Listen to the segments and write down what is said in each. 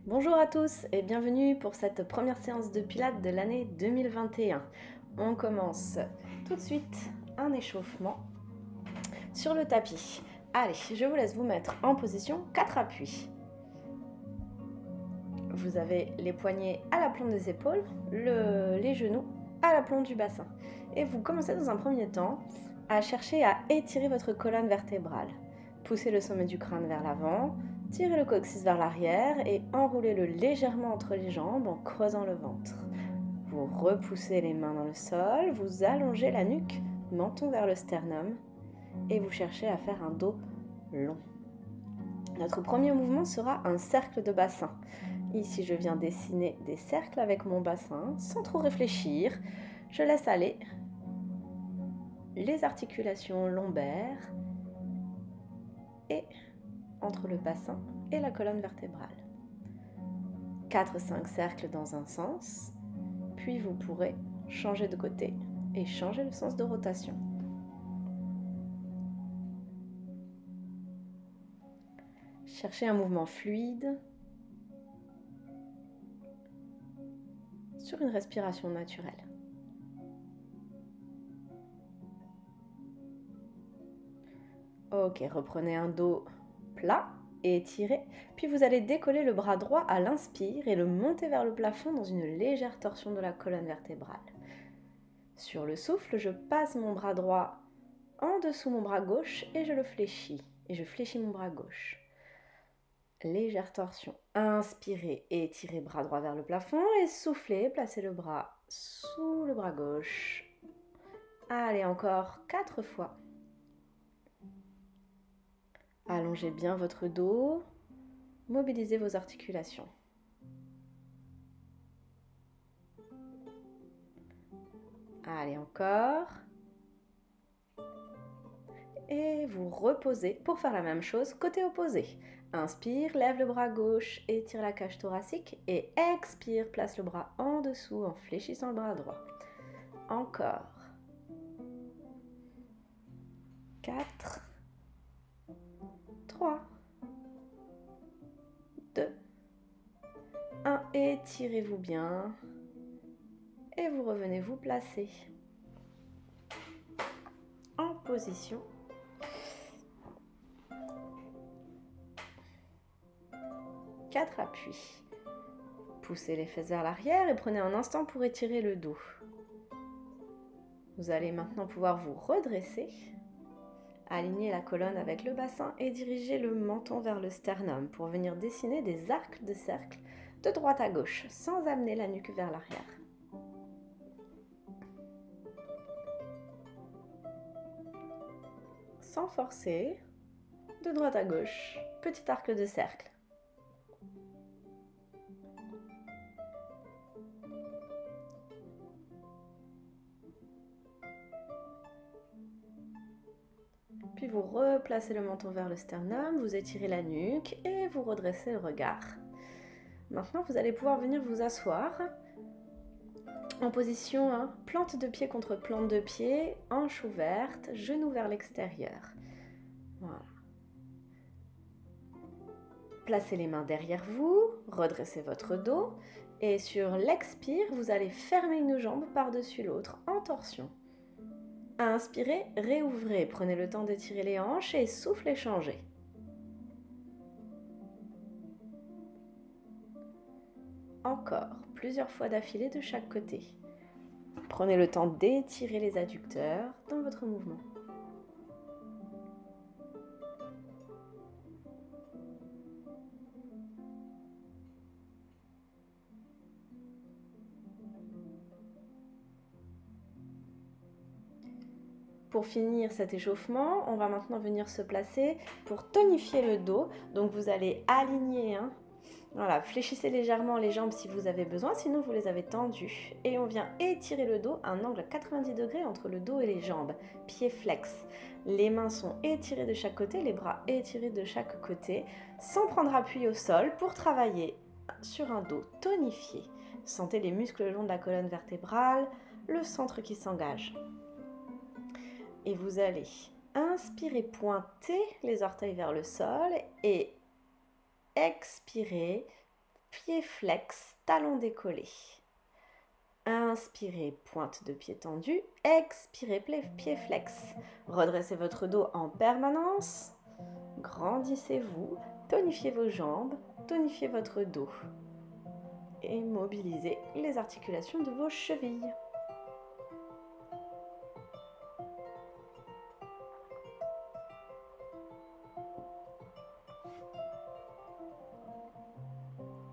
Bonjour à tous et bienvenue pour cette première séance de Pilates de l'année 2021. On commence tout de suite un échauffement sur le tapis. Allez, je vous laisse vous mettre en position 4 appuis. Vous avez les poignets à l'aplomb des épaules, les genoux à l'aplomb du bassin. Et vous commencez dans un premier temps à chercher à étirer votre colonne vertébrale. Poussez le sommet du crâne vers l'avant, tirez le coccyx vers l'arrière et enroulez-le légèrement entre les jambes en creusant le ventre. Vous repoussez les mains dans le sol, vous allongez la nuque, menton vers le sternum et vous cherchez à faire un dos long. Notre premier mouvement sera un cercle de bassin. Ici, je viens dessiner des cercles avec mon bassin sans trop réfléchir. Je laisse aller les articulations lombaires et entre le bassin et la colonne vertébrale. 4-5 cercles dans un sens, puis vous pourrez changer de côté et changer le sens de rotation. Cherchez un mouvement fluide sur une respiration naturelle. Ok, reprenez un dos plat et étiré, puis vous allez décoller le bras droit à l'inspire et le monter vers le plafond dans une légère torsion de la colonne vertébrale. Sur le souffle, je passe mon bras droit en dessous mon bras gauche et je le fléchis. Et je fléchis mon bras gauche. Légère torsion. Inspirez et étirez bras droit vers le plafond et soufflez, placez le bras sous le bras gauche. Allez, encore 4 fois. Allongez bien votre dos, mobilisez vos articulations. Allez, encore. Et vous reposez pour faire la même chose côté opposé. Inspire, lève le bras gauche, étire la cage thoracique et expire, place le bras en dessous en fléchissant le bras droit. Encore. 4, 3, 2, 1. Étirez-vous bien et vous revenez vous placer en position. Quatre appuis. Poussez les fesses vers l'arrière et prenez un instant pour étirer le dos. Vous allez maintenant pouvoir vous redresser, aligner la colonne avec le bassin et diriger le menton vers le sternum pour venir dessiner des arcs de cercle de droite à gauche sans amener la nuque vers l'arrière. Sans forcer, de droite à gauche, petit arc de cercle. Puis vous replacez le menton vers le sternum, vous étirez la nuque et vous redressez le regard. Maintenant, vous allez pouvoir venir vous asseoir en position plante de pied contre plante de pied, hanche ouverte, genou vers l'extérieur. Voilà. Placez les mains derrière vous, redressez votre dos et sur l'expire, vous allez fermer une jambe par-dessus l'autre en torsion. Inspirez, réouvrez, prenez le temps d'étirer les hanches et soufflez, changez. Encore, plusieurs fois d'affilée de chaque côté. Prenez le temps d'étirer les adducteurs dans votre mouvement. Pour finir cet échauffement, on va maintenant venir se placer pour tonifier le dos. Donc vous allez aligner, voilà, fléchissez légèrement les jambes si vous avez besoin, sinon vous les avez tendues. Et on vient étirer le dos à un angle à 90 degrés entre le dos et les jambes, pieds flex. Les mains sont étirées de chaque côté, les bras étirés de chaque côté, sans prendre appui au sol pour travailler sur un dos tonifié. Sentez les muscles le long de la colonne vertébrale, le centre qui s'engage. Et vous allez inspirer, pointer les orteils vers le sol et expirer, pied flex, talon décollé. Inspirez, pointe de pied tendue. Expirez, pied flex. Redressez votre dos en permanence. Grandissez-vous. Tonifiez vos jambes. Tonifiez votre dos. Et mobilisez les articulations de vos chevilles.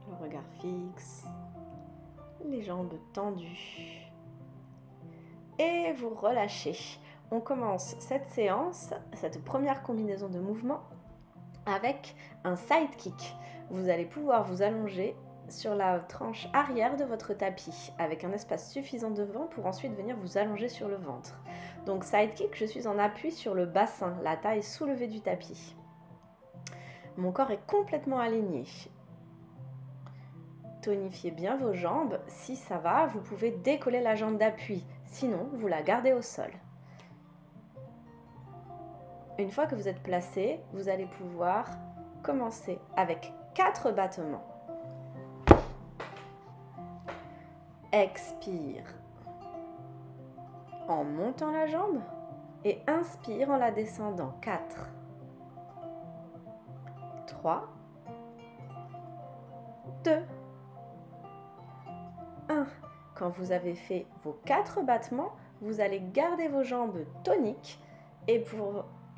Le regard fixe. Les jambes tendues. Et vous relâchez. On commence cette séance, cette première combinaison de mouvements avec un side kick. Vous allez pouvoir vous allonger sur la tranche arrière de votre tapis avec un espace suffisant devant pour ensuite venir vous allonger sur le ventre. Donc side kick, je suis en appui sur le bassin, la taille soulevée du tapis. Mon corps est complètement aligné. Tonifiez bien vos jambes. Si ça va, vous pouvez décoller la jambe d'appui. Sinon, vous la gardez au sol. Une fois que vous êtes placé, vous allez pouvoir commencer avec 4 battements. Expire en montant la jambe et inspire en la descendant. 4, 3, 2, 1. Quand vous avez fait vos 4 battements, vous allez garder vos jambes toniques et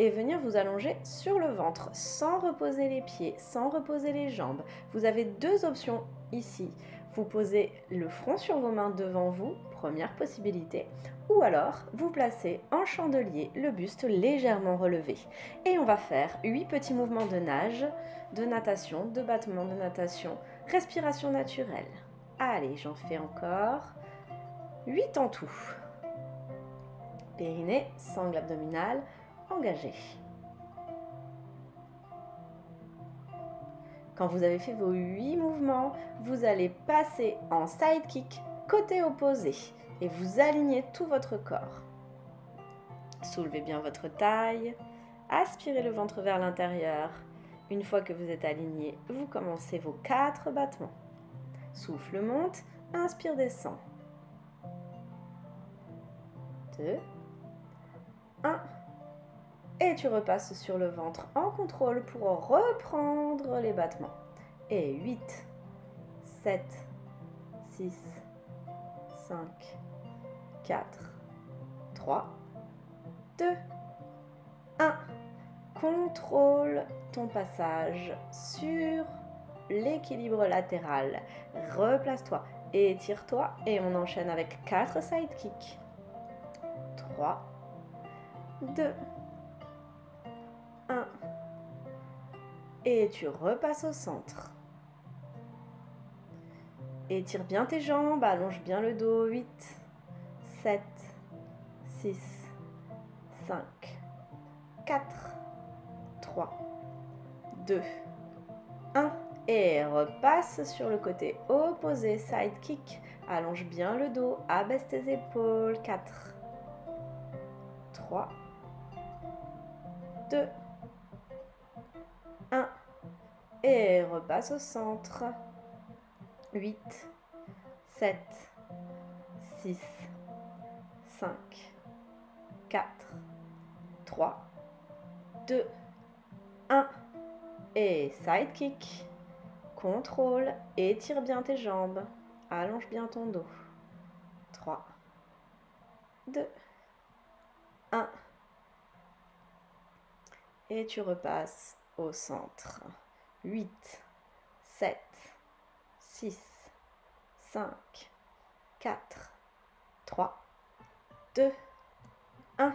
venir vous allonger sur le ventre sans reposer les pieds, sans reposer les jambes. Vous avez 2 options ici. Vous posez le front sur vos mains devant vous, première possibilité, ou alors vous placez en chandelier le buste légèrement relevé. Et on va faire 8 petits mouvements de nage, de natation, de battements de natation, respiration naturelle. Allez, j'en fais encore 8 en tout. Périnée, sangle abdominale, engagé. Quand vous avez fait vos 8 mouvements, vous allez passer en side kick côté opposé et vous alignez tout votre corps. Soulevez bien votre taille, aspirez le ventre vers l'intérieur. Une fois que vous êtes aligné, vous commencez vos 4 battements. Souffle monte, inspire descend. 2, 1. Et tu repasses sur le ventre en contrôle pour reprendre les battements. Et 8, 7, 6, 5, 4, 3, 2, 1. Contrôle ton passage sur l'équilibre latéral. Replace-toi, étire-toi et on enchaîne avec 4 side kicks. 3, 2, 1. Et tu repasses au centre. Étire bien tes jambes, allonge bien le dos. 8, 7, 6, 5, 4, 3, 2, 1. Et repasse sur le côté opposé, side kick. Allonge bien le dos, abaisse tes épaules. 4, 3, 2, 1. Et repasse au centre. 8, 7, 6, 5, 4, 3, 2, 1. Et side kick. Contrôle, étire bien tes jambes. Allonge bien ton dos. 3, 2, 1. Et tu repasses au centre. 8, 7, 6, 5, 4, 3, 2, 1.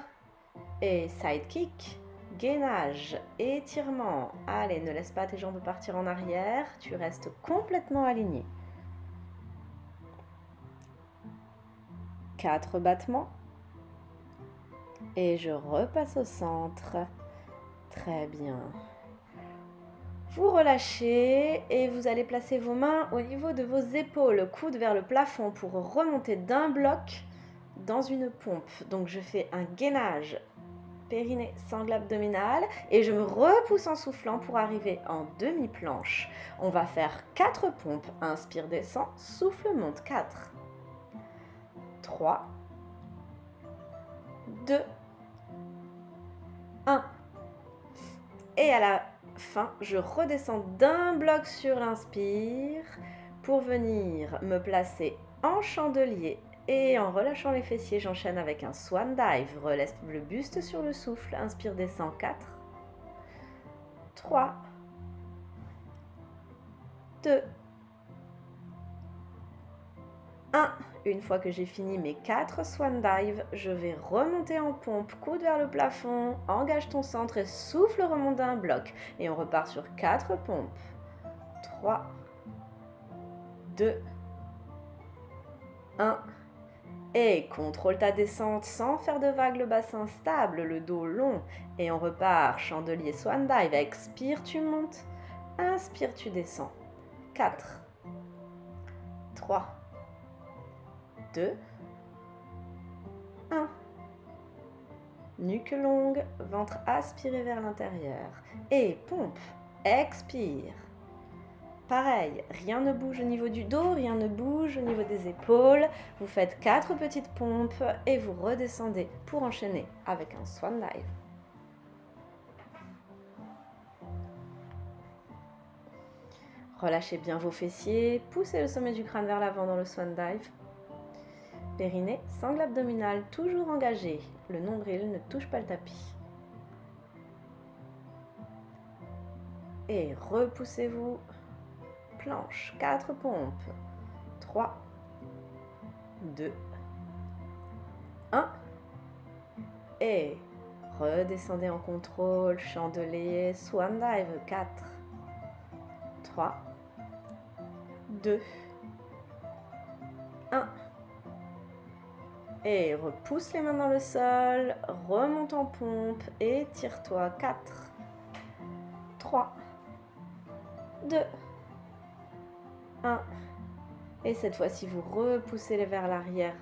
Et side kick, gainage, étirement. Allez, ne laisse pas tes jambes partir en arrière. Tu restes complètement aligné. 4 battements. Et je repasse au centre. Très bien. Vous relâchez et vous allez placer vos mains au niveau de vos épaules, coudes vers le plafond pour remonter d'un bloc dans une pompe. Donc je fais un gainage périnée, sangle abdominale. Et je me repousse en soufflant pour arriver en demi-planche. On va faire 4 pompes. Inspire, descend, souffle, monte. 4, 3, 2, 1. Et à la fin, je redescends d'un bloc sur l'inspire pour venir me placer en chandelier. Et en relâchant les fessiers, j'enchaîne avec un swan dive. Relève le buste sur le souffle. Inspire, descend. 4, 3, 2, 1. Une fois que j'ai fini mes 4 swan dive, je vais remonter en pompe, coude vers le plafond, engage ton centre et souffle, remonte d'un bloc. Et on repart sur 4 pompes. 3, 2, 1. Et contrôle ta descente sans faire de vague, le bassin stable, le dos long. Et on repart, chandelier swan dive. Expire, tu montes. Inspire, tu descends. 4, 3, 2, 1. Nuque longue, ventre aspiré vers l'intérieur. Et pompe, expire. Pareil, rien ne bouge au niveau du dos, rien ne bouge au niveau des épaules. Vous faites 4 petites pompes et vous redescendez pour enchaîner avec un swan dive. Relâchez bien vos fessiers, poussez le sommet du crâne vers l'avant dans le swan dive. Périnée, sangle abdominale toujours engagée. Le nombril ne touche pas le tapis. Et repoussez-vous. Planche, 4 pompes. 3, 2, 1. Et redescendez en contrôle. Chandelier, swan dive. 4, 3, 2, 1. Et repousse les mains dans le sol, remonte en pompe, étire-toi. 4, 3, 2, 1. Et cette fois-ci, vous repoussez vers l'arrière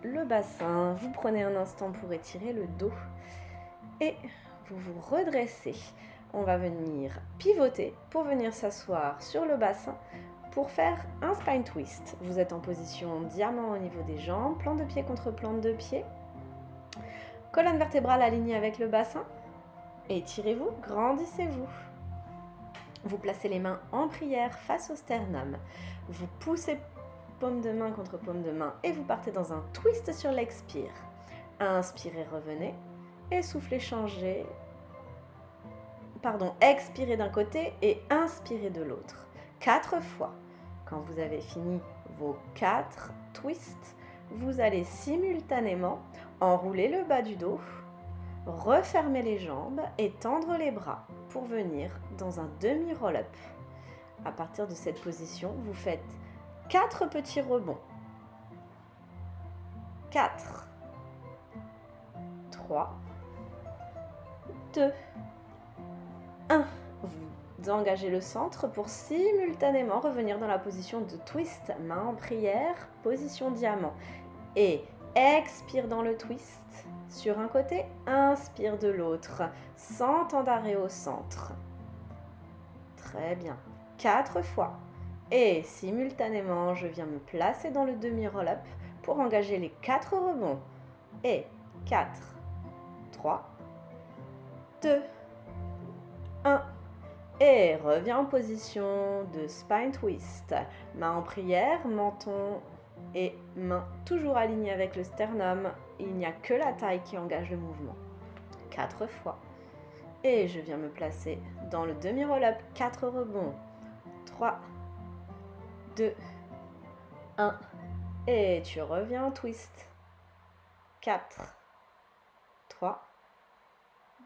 le bassin. Vous prenez un instant pour étirer le dos. Et vous vous redressez. On va venir pivoter pour venir s'asseoir sur le bassin pour faire un spine twist. Vous êtes en position diamant au niveau des jambes, plante de pied contre plante de pied. Colonne vertébrale alignée avec le bassin. Étirez-vous, grandissez-vous. Vous placez les mains en prière face au sternum. Vous poussez paume de main contre paume de main et vous partez dans un twist sur l'expire. Inspirez, revenez et soufflez, changez. Expirez d'un côté et inspirez de l'autre. 4 fois. Quand vous avez fini vos 4 twists, vous allez simultanément enrouler le bas du dos, refermer les jambes et tendre les bras pour venir dans un demi-roll-up. À partir de cette position, vous faites 4 petits rebonds. 4, 3, 2, 1. Vous engagez le centre pour simultanément revenir dans la position de twist, main en prière, position diamant. Et expire dans le twist sur un côté, inspire de l'autre, sans temps d'arrêt au centre. Très bien. 4 fois. Et simultanément, je viens me placer dans le demi-roll-up pour engager les 4 rebonds. Et 4, 3, 2, 1. Et reviens en position de spine twist. Main en prière, menton et main toujours alignées avec le sternum. Il n'y a que la taille qui engage le mouvement. 4 fois. Et je viens me placer dans le demi-roll-up. 4 rebonds. 3, 2, 1. Et tu reviens en twist. 4, 3,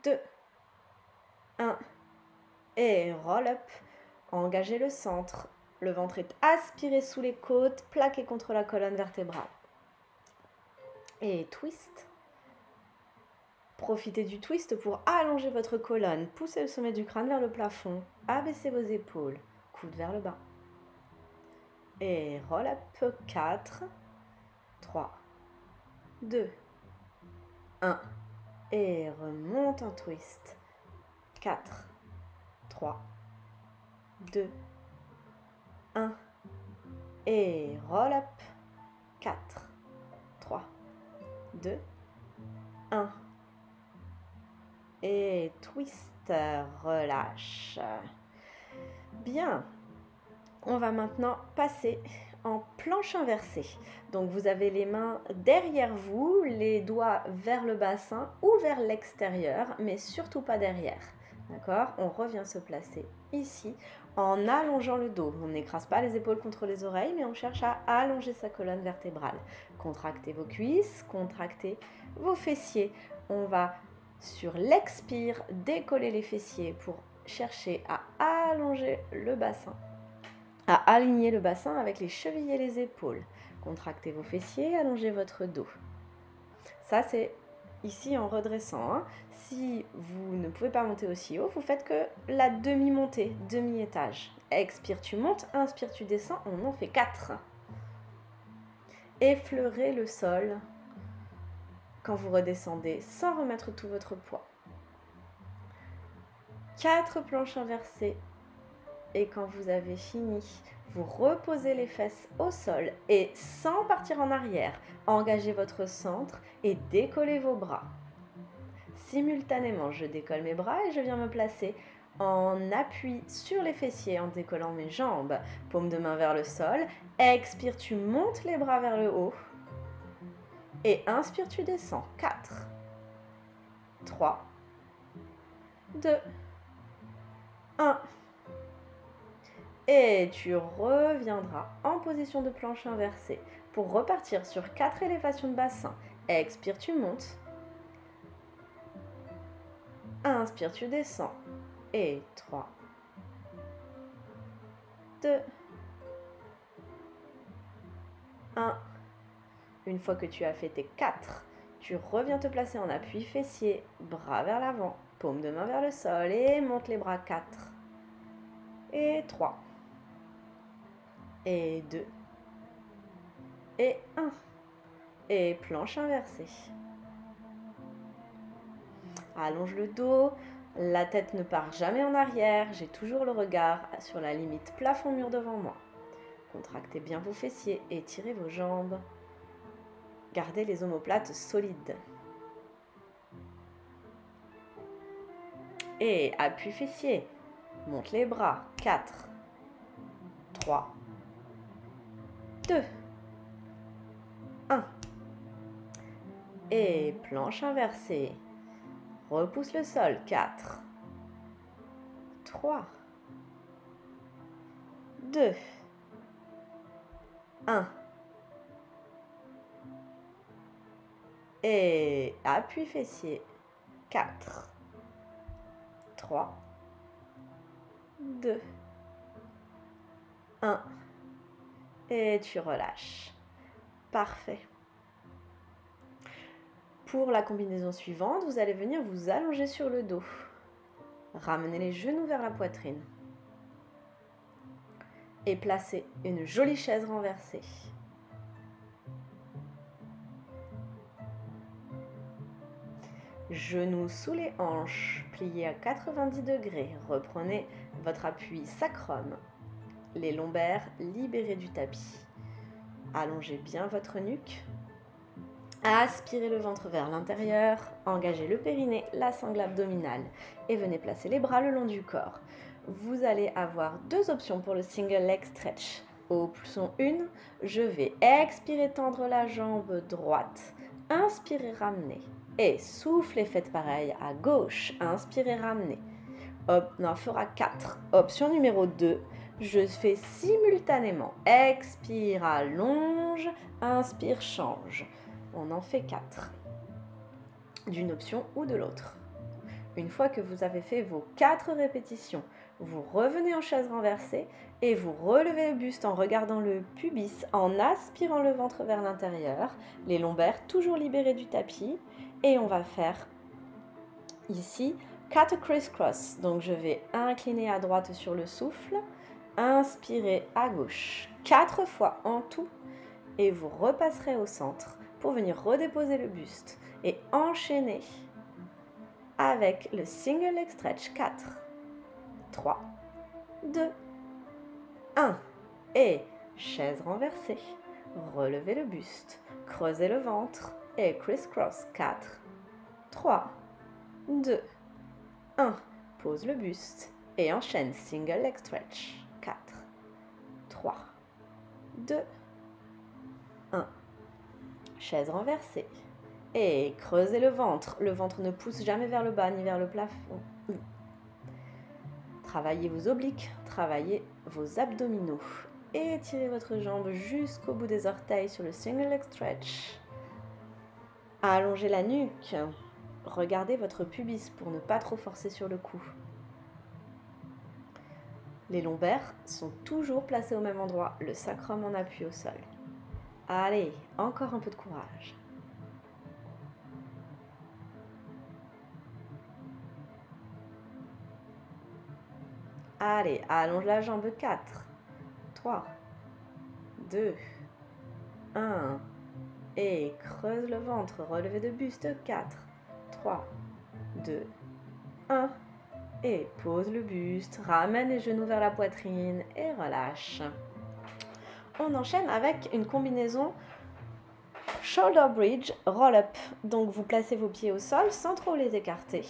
2, 1. Et roll-up. Engagez le centre. Le ventre est aspiré sous les côtes, plaqué contre la colonne vertébrale. Et twist. Profitez du twist pour allonger votre colonne. Poussez le sommet du crâne vers le plafond. Abaissez vos épaules. Coude vers le bas. Et roll-up. 4, 3, 2, 1. et remonte en twist. 4, 3, 2, 1 et roll up. 4, 3, 2, 1 et twist, relâche. Bien, on va maintenant passer en planche inversée. Donc vous avez les mains derrière vous, les doigts vers le bassin ou vers l'extérieur, mais surtout pas derrière. D'accord? On revient se placer ici en allongeant le dos. On n'écrase pas les épaules contre les oreilles, mais on cherche à allonger sa colonne vertébrale. Contractez vos cuisses, contractez vos fessiers. On va sur l'expire décoller les fessiers pour chercher à allonger le bassin, à aligner le bassin avec les chevilles et les épaules. Contractez vos fessiers, allongez votre dos. Ça, c'est ici en redressant. Si vous ne pouvez pas monter aussi haut, vous faites que la demi-montée, demi-étage. Expire, tu montes, inspire, tu descends. On en fait 4. Effleurez le sol quand vous redescendez sans remettre tout votre poids. 4 planches inversées. Et quand vous avez fini, vous reposez les fesses au sol et sans partir en arrière, engagez votre centre et décollez vos bras. Simultanément, je décolle mes bras et je viens me placer en appui sur les fessiers en décollant mes jambes. Paume de main vers le sol. Expire, tu montes les bras vers le haut. Et inspire, tu descends. 4, 3, 2, 1. Et tu reviendras en position de planche inversée pour repartir sur 4 élévations de bassin. Expire, tu montes. Inspire, tu descends. Et 3, 2, 1. Une fois que tu as fait tes 4, tu reviens te placer en appui fessier, bras vers l'avant, paume de main vers le sol et monte les bras. 4 et 3 et 2 et 1 et planche inversée. Allonge le dos, la tête ne part jamais en arrière, j'ai toujours le regard sur la limite plafond-mur devant moi. Contractez bien vos fessiers, étirez vos jambes. Gardez les omoplates solides. Et appui fessier, monte les bras. 4, 3, 2, 1. Et planche inversée. Repousse le sol. 4, 3, 2, 1. Et appui fessier. 4, 3, 2, 1. Et tu relâches. Parfait. Pour la combinaison suivante, vous allez venir vous allonger sur le dos. Ramenez les genoux vers la poitrine. Et placez une jolie chaise renversée. Genoux sous les hanches, pliés à 90 degrés. Reprenez votre appui sacrum. Les lombaires libérés du tapis. Allongez bien votre nuque. Aspirez le ventre vers l'intérieur. Engagez le périnée, la sangle abdominale. Et venez placer les bras le long du corps. Vous allez avoir 2 options pour le single leg stretch. Option 1, je vais expirer, tendre la jambe droite. Inspirez, ramenez. Et soufflez, faites pareil à gauche. Inspirez, ramenez. On en fera 4. Option numéro 2, je fais simultanément. Expire, allonge. Inspire, change. On en fait 4. D'une option ou de l'autre. Une fois que vous avez fait vos 4 répétitions, vous revenez en chaise renversée et vous relevez le buste en regardant le pubis, en aspirant le ventre vers l'intérieur, les lombaires toujours libérés du tapis. Et on va faire ici 4 criss-cross. Donc je vais incliner à droite sur le souffle, inspirer à gauche 4 fois en tout et vous repasserez au centre pour venir redéposer le buste et enchaîner avec le single leg stretch. 4, 3, 2, 1. Et chaise renversée. Relevez le buste. Creusez le ventre. Et criss-cross. 4, 3, 2, 1. Pose le buste. Et enchaîne single leg stretch. 4, 3, 2, 1. Chaise renversée. Et creusez le ventre. Le ventre ne pousse jamais vers le bas ni vers le plafond. Travaillez vos obliques, travaillez vos abdominaux. Et étirez votre jambe jusqu'au bout des orteils sur le single leg stretch. Allongez la nuque. Regardez votre pubis pour ne pas trop forcer sur le cou. Les lombaires sont toujours placés au même endroit, le sacrum en appui au sol. Allez, encore un peu de courage. Allez, allonge la jambe. 4, 3, 2, 1. Et creuse le ventre, relevez de buste. 4, 3, 2, 1. Et pose le buste, ramène les genoux vers la poitrine et relâche. On enchaîne avec une combinaison shoulder bridge roll-up. Donc vous placez vos pieds au sol sans trop les écarter.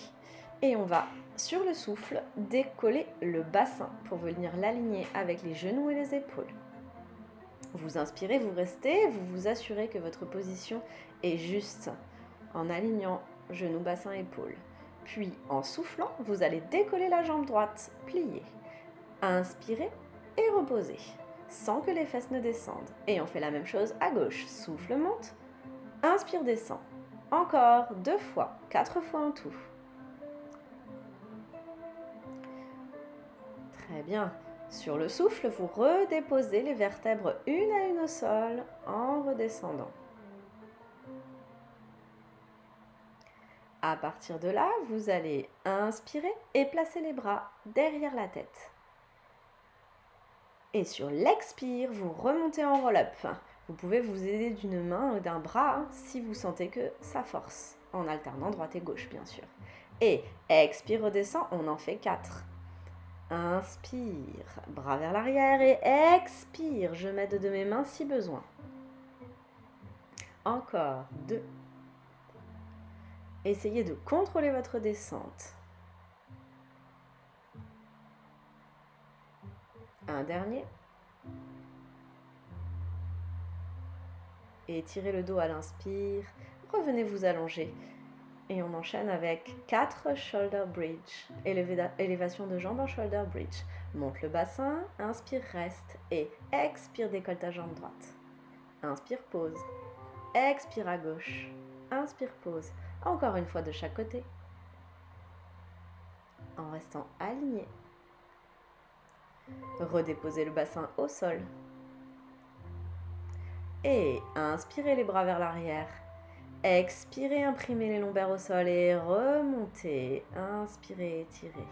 Et on va, sur le souffle, décoller le bassin pour venir l'aligner avec les genoux et les épaules. Vous inspirez, vous restez, vous vous assurez que votre position est juste en alignant genoux, bassin, épaules. Puis en soufflant, vous allez décoller la jambe droite, plier. Inspirez et reposez, sans que les fesses ne descendent. Et on fait la même chose à gauche. Souffle, monte. Inspire, descend. Encore 2 fois, 4 fois en tout. Très bien. Sur le souffle, vous redéposez les vertèbres une à une au sol en redescendant. À partir de là, vous allez inspirer et placer les bras derrière la tête. Et sur l'expire, vous remontez en roll-up. Vous pouvez vous aider d'une main ou d'un bras si vous sentez que ça force, en alternant droite et gauche bien sûr. Et expire, redescend, on en fait 4. Inspire, bras vers l'arrière et expire, je m'aide de mes mains si besoin. Encore 2. Essayez de contrôler votre descente. Un dernier. Étirez le dos à l'inspire. Revenez vous allonger. Et on enchaîne avec 4 shoulder bridge. Élévation de jambes en shoulder bridge. Monte le bassin, inspire, reste. Et expire, décolle ta jambe droite. Inspire, pause. Expire à gauche. Inspire, pause. Encore une fois de chaque côté. En restant aligné. Redéposez le bassin au sol. Et inspirez les bras vers l'arrière. Expirez, imprimez les lombaires au sol et remontez. Inspirez, étirez.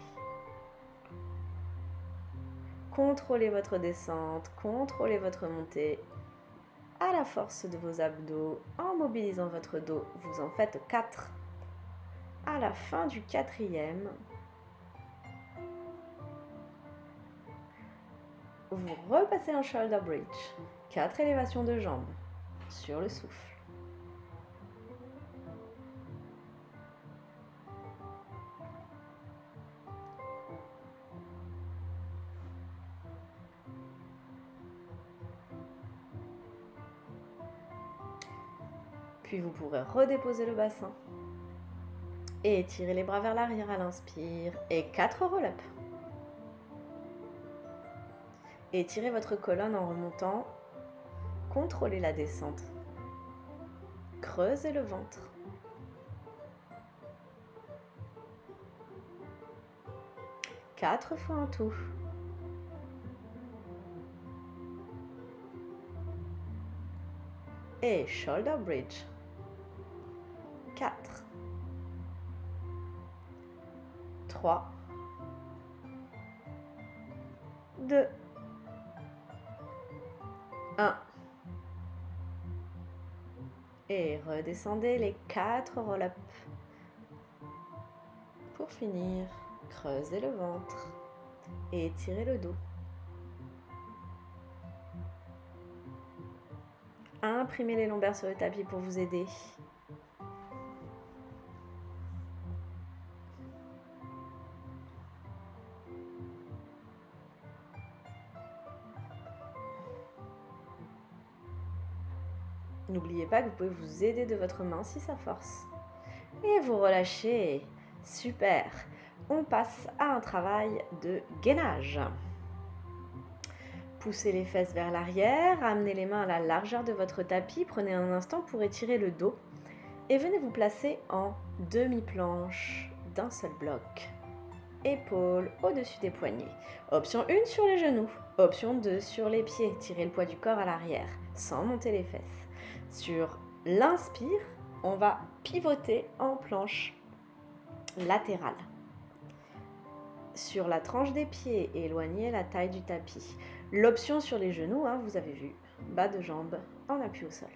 Contrôlez votre descente, contrôlez votre montée à la force de vos abdos en mobilisant votre dos. Vous en faites 4. À la fin du 4e, vous repassez en shoulder bridge. 4 élévations de jambes sur le souffle. Puis vous pourrez redéposer le bassin et étirer les bras vers l'arrière à l'inspire et 4 roll-up. Étirez votre colonne en remontant. Contrôlez la descente. Creusez le ventre. Quatre fois en tout. Et shoulder bridge. 4, 3, 2, 1. Et redescendez les 4 roll-up. finir, creusez le ventre et étirez le dos. Imprimez les lombaires sur le tapis pour vous aider. N'oubliez pas que vous pouvez vous aider de votre main si ça force. Et vous relâchez. Super. On passe à un travail de gainage. Poussez les fesses vers l'arrière, amenez les mains à la largeur de votre tapis, prenez un instant pour étirer le dos et venez vous placer en demi-planche d'un seul bloc. Épaules au-dessus des poignets. Option 1 sur les genoux, option 2 sur les pieds. Tirez le poids du corps à l'arrière sans monter les fesses. Sur l'inspire, on va pivoter en planche latérale. Sur la tranche des pieds, éloignez la taille du tapis. L'option sur les genoux, vous avez vu, bas de jambe en appui au sol.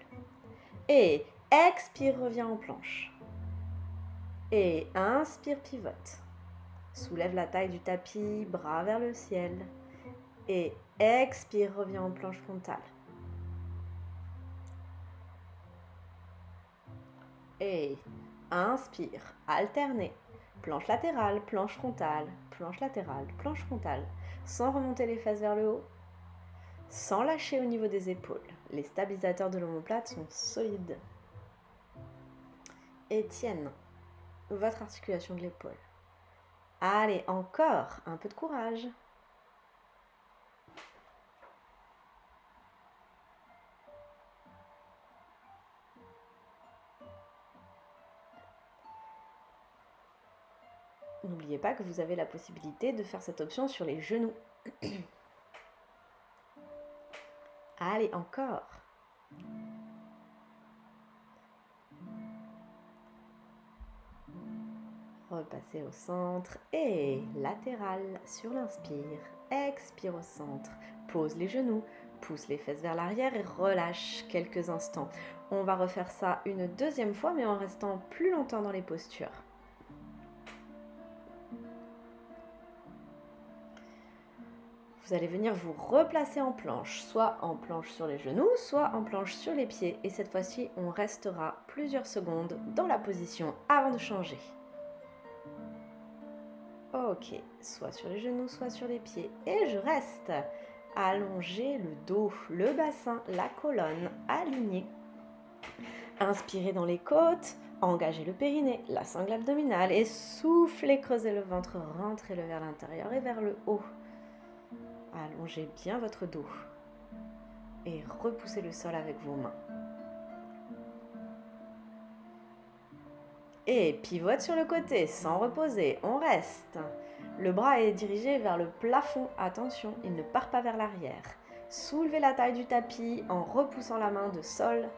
Et expire, reviens en planche. Et inspire, pivote. Soulève la taille du tapis, bras vers le ciel. Et expire, reviens en planche frontale. Et inspire, alternez. Planche latérale, planche frontale, planche latérale, planche frontale. Sans remonter les fesses vers le haut. Sans lâcher au niveau des épaules. Les stabilisateurs de l'omoplate sont solides et tiennent votre articulation de l'épaule. Allez, encore un peu de courage. N'oubliez pas que vous avez la possibilité de faire cette option sur les genoux. Allez, encore. Repassez au centre et latéral sur l'inspire. Expire au centre. Pose les genoux, pousse les fesses vers l'arrière et relâche quelques instants. On va refaire ça une deuxième fois, mais en restant plus longtemps dans les postures. Vous allez venir vous replacer en planche, soit en planche sur les genoux, soit en planche sur les pieds. Et cette fois-ci, on restera plusieurs secondes dans la position avant de changer. Ok, soit sur les genoux, soit sur les pieds. Et je reste. Allongez le dos, le bassin, la colonne, alignée. Inspirez dans les côtes, engagez le périnée, la sangle abdominale et soufflez, creusez le ventre, rentrez-le vers l'intérieur et vers le haut. Allongez bien votre dos et repoussez le sol avec vos mains. Et pivote sur le côté sans reposer, on reste. Le bras est dirigé vers le plafond, attention, il ne part pas vers l'arrière. Soulevez la taille du tapis en repoussant la main de sol.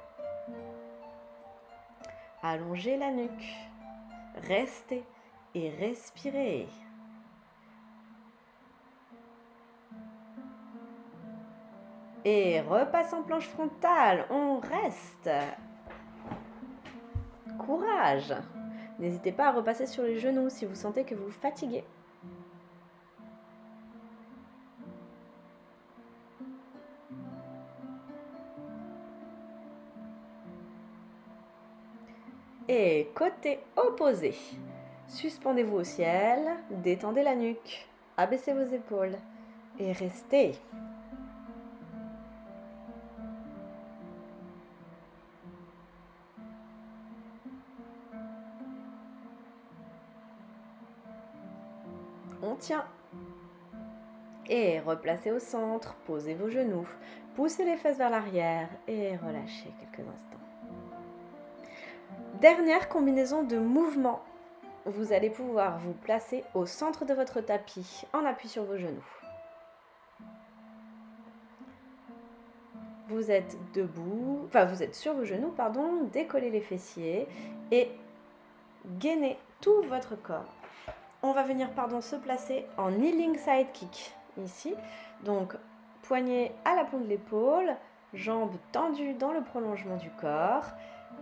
Allongez la nuque, restez et respirez. Et repasse en planche frontale, on reste. Courage. N'hésitez pas à repasser sur les genoux si vous sentez que vous vous fatiguez. Et côté opposé. Suspendez-vous au ciel, détendez la nuque, abaissez vos épaules et restez. On tient. Et replacez au centre, posez vos genoux, poussez les fesses vers l'arrière et relâchez quelques instants. Dernière combinaison de mouvements. Vous allez pouvoir vous placer au centre de votre tapis en appui sur vos genoux. Vous êtes debout, vous êtes sur vos genoux, décollez les fessiers et gainez tout votre corps. On va venir, se placer en kneeling side kick, ici. Donc, poignet à la paume de l'épaule, jambes tendues dans le prolongement du corps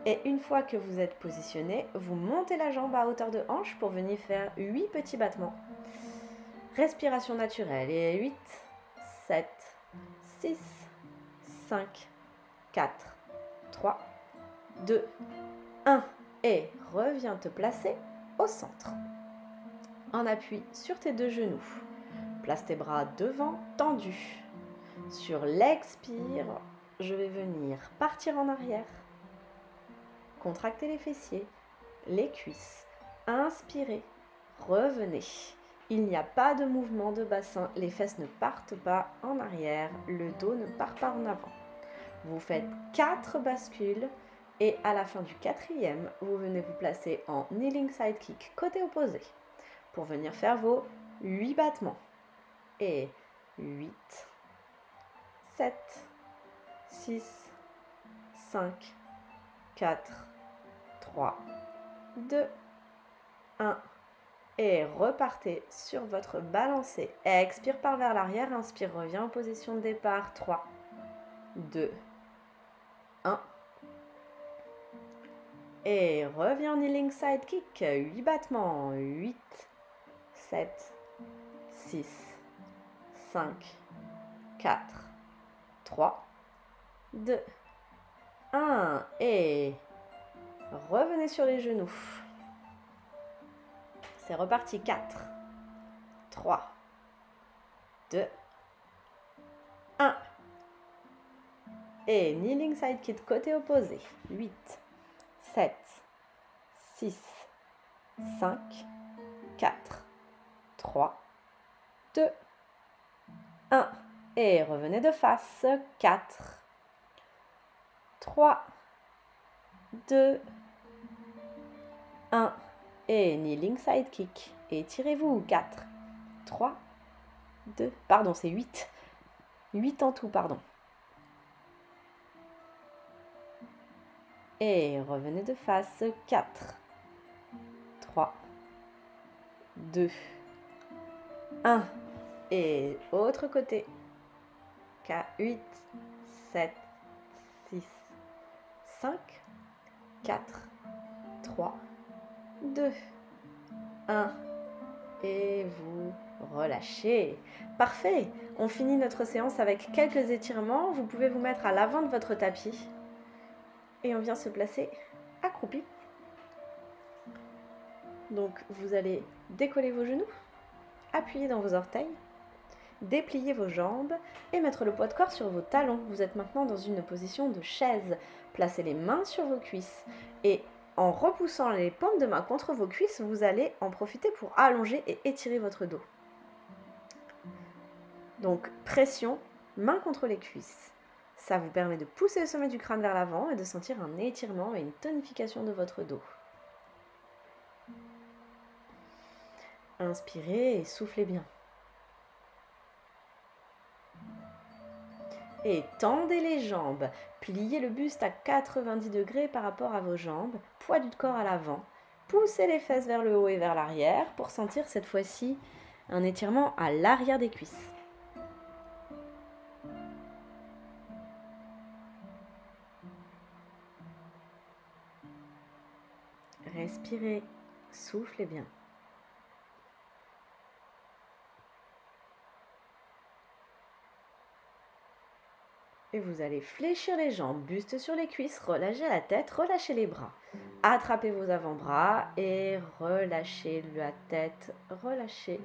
Et une fois que vous êtes positionné, vous montez la jambe à hauteur de hanche pour venir faire 8 petits battements. Respiration naturelle. Et 8, 7, 6, 5, 4, 3, 2, 1. Et reviens te placer au centre. En appui sur tes deux genoux. Place tes bras devant, tendus. Sur l'expire, je vais venir partir en arrière. Contractez les fessiers, les cuisses. Inspirez, revenez. Il n'y a pas de mouvement de bassin, les fesses ne partent pas en arrière, le dos ne part pas en avant. Vous faites 4 bascules et à la fin du 4e, vous venez vous placer en kneeling side kick, côté opposé, pour venir faire vos 8 battements. Et 8, 7, 6, 5, 4, 3, 2, 1. Et repartez sur votre balancée. Expire par vers l'arrière, inspire, reviens en position de départ. 3, 2, 1. Et reviens en kneeling side kick. 8 battements. 8, 7, 6, 5, 4, 3, 2, 1. Et revenez sur les genoux. C'est reparti. 4, 3, 2, 1. Et kneeling side kick côté opposé. 8, 7, 6, 5, 4, 3, 2, 1. Et revenez de face. 4, 3, 2, 1. Et kneeling side kick. Étirez-vous. 4, 3, 2. Pardon, c'est 8. 8 en tout, pardon. Et revenez de face. 4, 3, 2, 1. Et autre côté. 8, 7, 6, 5, 4, 3, 2, 1. Et vous relâchez. Parfait. On finit notre séance avec quelques étirements. Vous pouvez vous mettre à l'avant de votre tapis. Et on vient se placer accroupi. Donc vous allez décoller vos genoux, appuyer dans vos orteils, déplier vos jambes et mettre le poids de corps sur vos talons. Vous êtes maintenant dans une position de chaise. Placez les mains sur vos cuisses et en repoussant les paumes de main contre vos cuisses, vous allez en profiter pour allonger et étirer votre dos. Donc pression, main contre les cuisses. Ça vous permet de pousser le sommet du crâne vers l'avant et de sentir un étirement et une tonification de votre dos. Inspirez et soufflez bien. Et tendez les jambes. Pliez le buste à 90 degrés par rapport à vos jambes. Poids du corps à l'avant. Poussez les fesses vers le haut et vers l'arrière pour sentir cette fois-ci un étirement à l'arrière des cuisses. Respirez, soufflez bien. Et vous allez fléchir les jambes, buste sur les cuisses, relâchez la tête, relâchez les bras. Attrapez vos avant-bras et relâchez la tête, relâchez.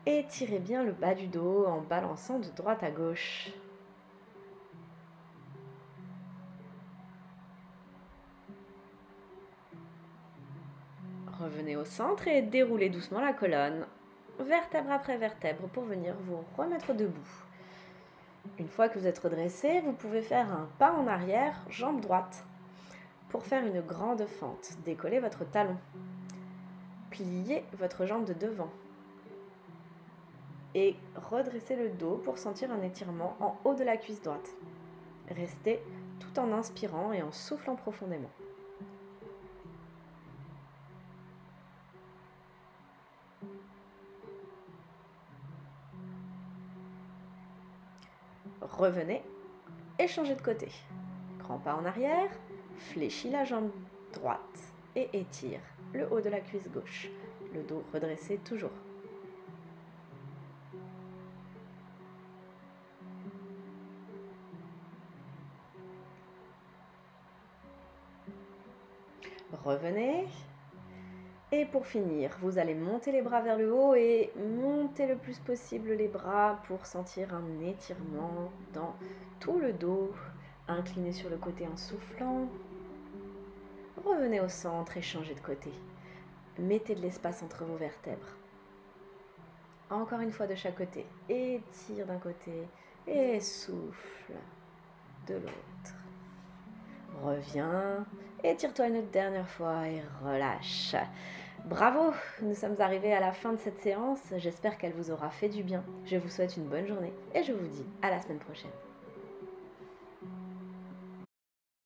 Étirez bien le bas du dos en balançant de droite à gauche. Revenez au centre et déroulez doucement la colonne, vertèbre après vertèbre, pour venir vous remettre debout. Une fois que vous êtes redressé, vous pouvez faire un pas en arrière, jambe droite, pour faire une grande fente. Décollez votre talon. Pliez votre jambe de devant. Et redressez le dos pour sentir un étirement en haut de la cuisse droite. Restez tout en inspirant et en soufflant profondément. Revenez et changez de côté. Grand pas en arrière, Fléchis la jambe droite et étire le haut de la cuisse gauche. Le dos redressé toujours. Revenez. Et pour finir, vous allez monter les bras vers le haut et monter le plus possible les bras pour sentir un étirement dans tout le dos. Inclinez sur le côté en soufflant. Revenez au centre et changez de côté. Mettez de l'espace entre vos vertèbres. Encore une fois de chaque côté. Étire d'un côté et souffle de l'autre. Reviens, étire-toi une dernière fois et relâche. Bravo, nous sommes arrivés à la fin de cette séance. J'espère qu'elle vous aura fait du bien. Je vous souhaite une bonne journée et je vous dis à la semaine prochaine.